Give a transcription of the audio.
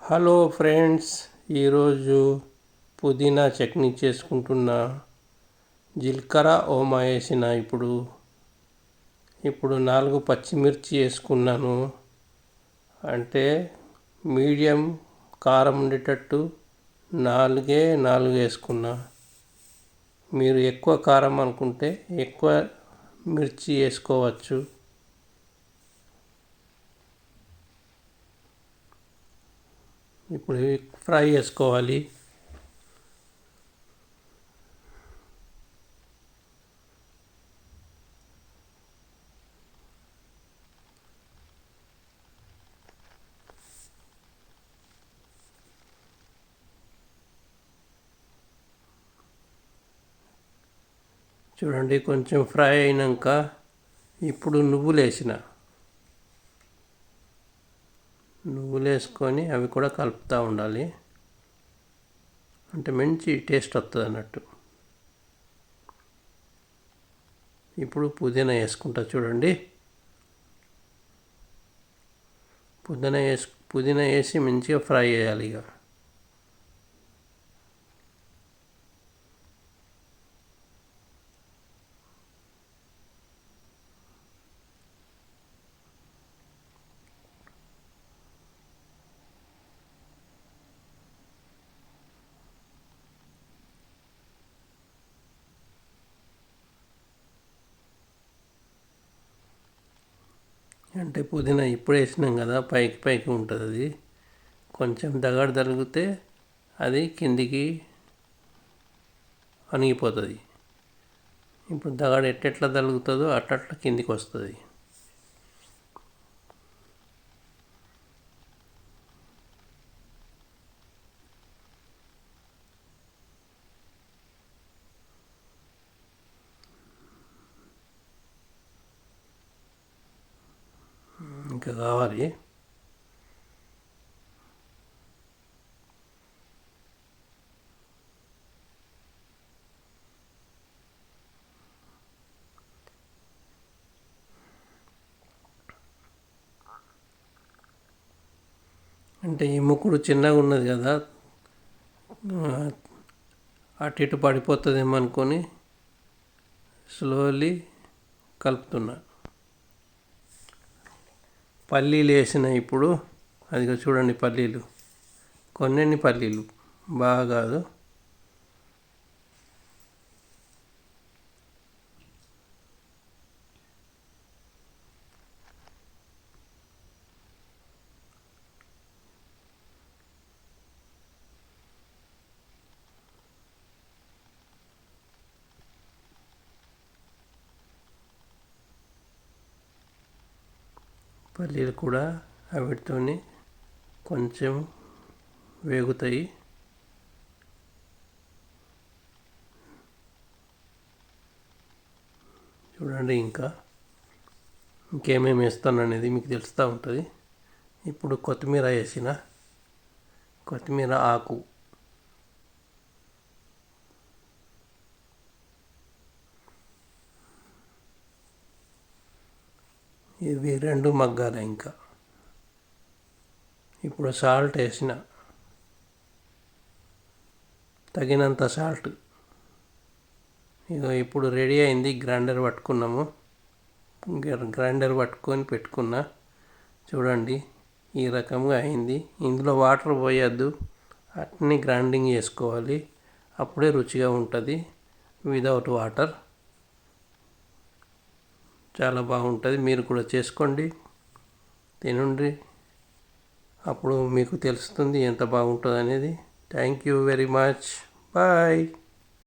Hello friends, ఈరోజు పుదీనా చట్నీ చేసుకుంటున్నా. జీలకర్ర ఓమా వేసిన. ఇప్పుడు 4 పచ్చిమిర్చి వేసుకున్నాను. అంటే మీడియం కారం ఉండేటట్టు 4 వేసుకున్నా. మీరు ఎక్కువ కారం అనుకుంటే ఎక్కువ మిర్చి వేసుకోవచ్చు. ఇప్పుడు ఫ్రై చేసుకోవాలి. చూడండి, కొంచెం ఫ్రై అయినాక ఇప్పుడు నువ్వులు వేసుకొని అవి కూడా కలుపుతూ ఉండాలి. అంటే మంచి టేస్ట్ వస్తుంది అన్నట్టు. ఇప్పుడు పుదీనా వేసుకుంటా. చూడండి, పుదీనా వేసి మంచిగా ఫ్రై చేయాలి. అంటే పుదీనా ఇప్పుడు వేసినాం కదా, పైకి ఉంటుంది. అది కొంచెం దగడ తగిలితే అది కిందికి అణిగిపోతుంది. ఇప్పుడు దగడ ఎట్లా తగులుతుందో అట్లా కిందికి వస్తుంది. ఇంకా కావాలి. అంటే ఈ ముక్కుడు చిన్నగా ఉన్నది కదా, అటు ఇటు పడిపోతుందేమో అనుకొని స్లోలీ కలుపుతున్నా. పల్లీలు వేసిన. ఇప్పుడు అదిగో చూడండి, పల్లీలు కొన్ని పల్లీలు, బాగా కాదు. పల్లీలు కూడా వాటితో కొంచెం వేగుతాయి. చూడండి, ఇంకేమేమి వేస్తాను అనేది మీకు తెలుస్తూ ఉంటుంది. ఇప్పుడు కొత్తిమీర వేసిన. కొత్తిమీర ఆకు, ఇవి 2 మగ్గాలి. ఇప్పుడు సాల్ట్ వేసిన, తగినంత సాల్ట్. ఇప్పుడు రెడీ అయింది. గ్రైండర్ పట్టుకొని పెట్టుకున్నా. చూడండి, ఈ రకంగా అయింది. ఇందులో వాటర్ పోయొద్దు, అట్ని గ్రైండింగ్ చేసుకోవాలి. అప్పుడే రుచిగా ఉంటుంది. వితౌట్ వాటర్ చాలా బాగుంటుంది. మీరు కూడా చేసుకోండి, తినండి. అప్పుడు మీకు తెలుస్తుంది ఎంత బాగుంటుంది అనేది. Thank you very much. Bye.